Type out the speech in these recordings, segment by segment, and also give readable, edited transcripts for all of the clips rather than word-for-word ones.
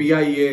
PIA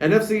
NFC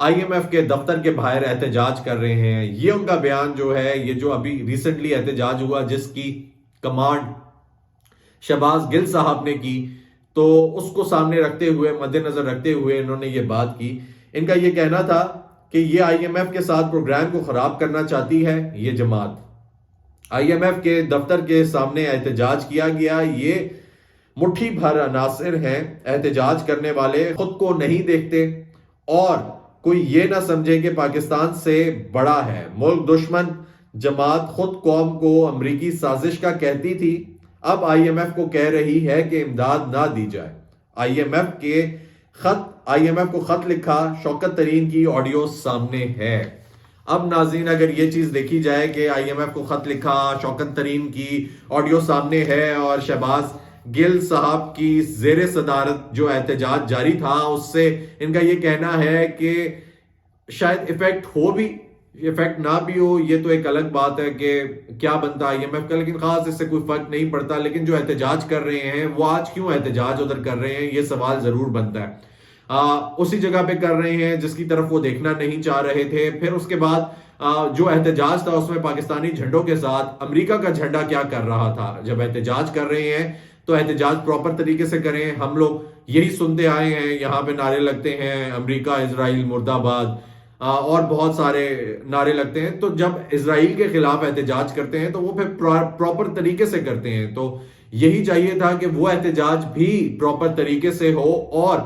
I M F کے دفتر کے باہر احتجاج کر رہے ہیں. یہ ان کا بیان جو ہے، یہ جو ابھی ریسنٹلی احتجاج ہوا جس کی کمانڈ شہباز گل صاحب نے کی، تو اس کو سامنے رکھتے ہوئے، مد نظر رکھتے ہوئے انہوں نے یہ بات کی. ان کا یہ کہنا تھا کہ یہ آئی ایم ایف کے ساتھ پروگرام کو خراب کرنا چاہتی ہے یہ جماعت. آئی ایم ایف کے دفتر کے سامنے احتجاج کیا گیا. یہ مٹھی بھر عناصر ہیں احتجاج کرنے والے، خود کو نہیں دیکھتے اور کوئی یہ نہ سمجھے کہ پاکستان سے بڑا ہے. ملک دشمن جماعت خود قوم کو امریکی سازش کا کہتی تھی، اب آئی ایم ایف کو کہہ رہی ہے کہ امداد نہ دی جائے. آئی ایم ایف کو خط لکھا، شوکت ترین کی آڈیو سامنے ہے. اب ناظرین اگر یہ چیز دیکھی جائے کہ آئی ایم ایف کو خط لکھا، شوکت ترین کی آڈیو سامنے ہے اور شہباز گل صاحب کی زیر صدارت جو احتجاج جاری تھا اس سے ان کا یہ کہنا ہے کہ شاید ایفیکٹ ہو بھی، ایفیکٹ نہ بھی ہو، یہ تو ایک الگ بات ہے کہ کیا بنتا آئی ایم ایف کا، لیکن خاص اس سے کوئی فرق نہیں پڑتا. لیکن جو احتجاج کر رہے ہیں وہ آج کیوں احتجاج ادھر کر رہے ہیں، یہ سوال ضرور بنتا ہے. اسی جگہ پہ کر رہے ہیں جس کی طرف وہ دیکھنا نہیں چاہ رہے تھے. پھر اس کے بعد جو احتجاج تھا اس میں پاکستانی جھنڈوں کے ساتھ امریکہ کا جھنڈا کیا کر رہا تھا. جب احتجاج کر رہے ہیں تو احتجاج پراپر طریقے سے کریں. ہم لوگ یہی سنتے آئے ہیں، یہاں پہ نعرے لگتے ہیں امریکہ اسرائیل مرد آباد اور بہت سارے نعرے لگتے ہیں. تو جب اسرائیل کے خلاف احتجاج کرتے ہیں تو وہ پھر پراپر طریقے سے کرتے ہیں. تو یہی چاہیے تھا کہ وہ احتجاج بھی پراپر طریقے سے ہو اور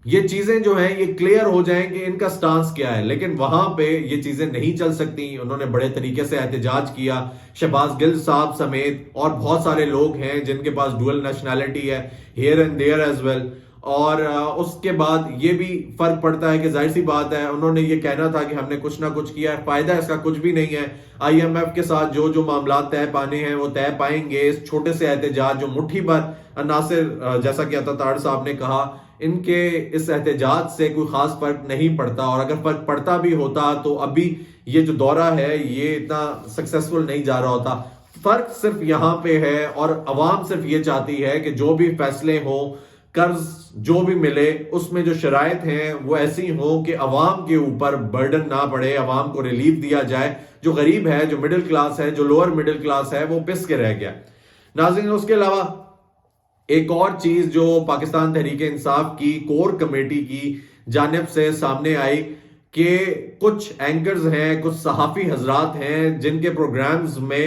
یہ چیزیں جو ہیں یہ کلیئر ہو جائیں کہ ان کا سٹانس کیا ہے. لیکن وہاں پہ یہ چیزیں نہیں چل سکتی. انہوں نے بڑے طریقے سے احتجاج کیا، شہباز گل صاحب سمیت اور بہت سارے لوگ ہیں جن کے پاس ڈوئل نیشنلٹی ہے، here and there as well. اور اس کے بعد یہ بھی فرق پڑتا ہے کہ ظاہر سی بات ہے انہوں نے یہ کہنا تھا کہ ہم نے کچھ نہ کچھ کیا ہے، فائدہ اس کا کچھ بھی نہیں ہے. آئی ایم ایف کے ساتھ جو معاملات طے پانے ہیں وہ طے پائیں گے. اس چھوٹے سے احتجاج جو مٹھی بھر عناصر، جیسا کہ عطا تاڑ صاحب نے کہا، ان کے اس احتجاج سے کوئی خاص فرق نہیں پڑتا. اور اگر فرق پڑتا بھی ہوتا تو ابھی یہ جو دورہ ہے یہ اتنا سکسیسفل نہیں جا رہا ہوتا. فرق صرف یہاں پہ ہے اور عوام صرف یہ چاہتی ہے کہ جو بھی فیصلے ہوں، قرض جو بھی ملے، اس میں جو شرائط ہیں وہ ایسی ہوں کہ عوام کے اوپر برڈن نہ پڑے، عوام کو ریلیف دیا جائے. جو غریب ہے، جو مڈل کلاس ہے، جو لوور مڈل کلاس ہے، وہ پس کے رہ گیا. ناظرین اس کے علاوہ ایک اور چیز جو پاکستان تحریک انصاف کی کور کمیٹی کی جانب سے سامنے آئی کہ کچھ اینکرز ہیں، کچھ صحافی حضرات ہیں جن کے پروگرامز میں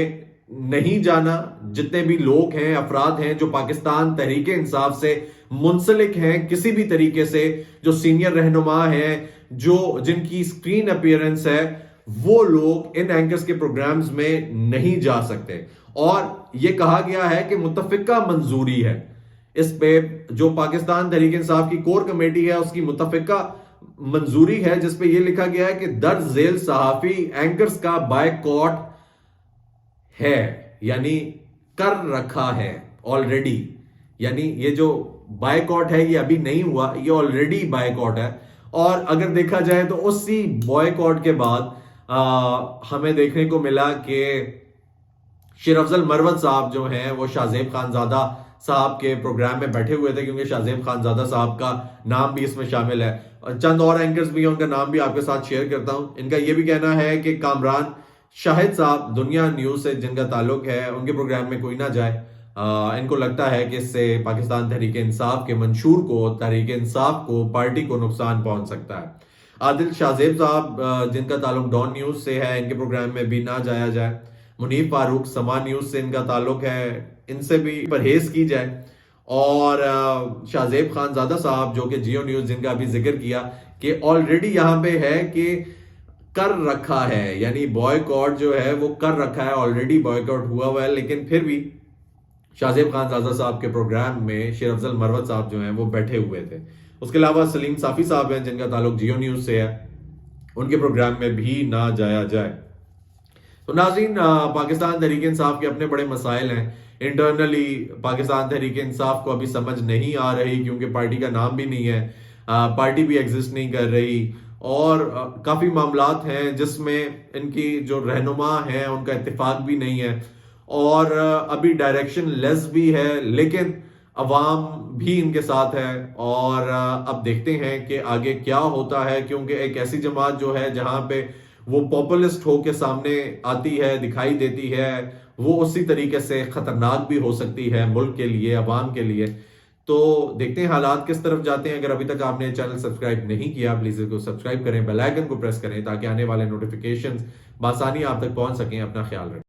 نہیں جانا. جتنے بھی لوگ ہیں، افراد ہیں جو پاکستان تحریک انصاف سے منسلک ہیں کسی بھی طریقے سے، جو سینئر رہنما ہیں، جن کی اسکرین اپیئرنس ہے، وہ لوگ ان اینکرز کے پروگرامز میں نہیں جا سکتے. اور یہ کہا گیا ہے کہ متفقہ منظوری ہے اس پہ، جو پاکستان تحریک انصاف کی کور کمیٹی ہے اس کی متفقہ منظوری ہے جس پہ یہ لکھا گیا ہے کہ درج ذیل صحافی اینکرز کا بائیکاٹ ہے، یعنی کر رکھا ہے آلریڈی. یعنی یہ جو بائیکاٹ ہے یہ ابھی نہیں ہوا، یہ آلریڈی بائیکاٹ ہے. اور اگر دیکھا جائے تو اسی بائیکاٹ کے بعد ہمیں دیکھنے کو ملا کہ شیر افضل مروت صاحب جو ہیں وہ شاہ زیب خانزادہ صاحب کے پروگرام میں بیٹھے ہوئے تھے، کیونکہ شاہ زیب خانزادہ صاحب کا نام بھی اس میں شامل ہے. اور چند اور اینکرز بھی ہیں، ان کا نام بھی آپ کے ساتھ شیئر کرتا ہوں. ان کا یہ بھی کہنا ہے کہ کامران شاہد صاحب دنیا نیوز سے جن کا تعلق ہے، ان کے پروگرام میں کوئی نہ جائے. ان کو لگتا ہے کہ اس سے پاکستان تحریک انصاف کے منشور کو، تحریک انصاف کو، پارٹی کو نقصان پہنچ سکتا ہے. عادل شاہ زیب صاحب جن کا تعلق ڈان نیوز سے ہے، ان کے پروگرام میں بھی نہ جایا جائے. منیب فاروق سما نیوز سے ان کا تعلق ہے، ان سے بھی پرہیز کی جائے. اور شاہ زیب خانزادہ صاحب جو کہ جیو نیوز جن کا ابھی ذکر کیا کہ آلریڈی یہاں پہ ہے کہ کر رکھا ہے، یعنی بوائیکاٹ جو ہے وہ کر رکھا ہے، آلریڈی بوائیکاٹ ہوا ہے. لیکن پھر بھی شاہ زیب خانزادہ صاحب کے پروگرام میں شیر افضل مروت صاحب جو ہیں وہ بیٹھے ہوئے تھے. اس کے علاوہ سلیم صافی صاحب ہیں جن کا تعلق جیو نیوز سے ہے، ان کے پروگرام میں بھی نہ جایا جائے. تو ناظرین پاکستان تحریک انصاف کے اپنے بڑے مسائل ہیں. انٹرنلی پاکستان تحریک انصاف کو ابھی سمجھ نہیں آ رہی، کیونکہ پارٹی کا نام بھی نہیں ہے، پارٹی بھی ایگزسٹ نہیں کر رہی. اور کافی معاملات ہیں جس میں ان کی جو رہنما ہیں ان کا اتفاق بھی نہیں ہے، اور ابھی ڈائریکشن لیس بھی ہے. لیکن عوام بھی ان کے ساتھ ہے، اور اب دیکھتے ہیں کہ آگے کیا ہوتا ہے، کیونکہ ایک ایسی جماعت جو ہے جہاں پہ وہ پاپولسٹ ہو کے سامنے آتی ہے، دکھائی دیتی ہے، وہ اسی طریقے سے خطرناک بھی ہو سکتی ہے ملک کے لیے، عوام کے لیے. تو دیکھتے ہیں حالات کس طرف جاتے ہیں. اگر ابھی تک آپ نے چینل سبسکرائب نہیں کیا پلیز اس کو سبسکرائب کریں، بیل آئیکن کو پریس کریں تاکہ آنے والے نوٹیفیکیشنز بآسانی آپ تک پہنچ سکیں. اپنا خیال رکھیں.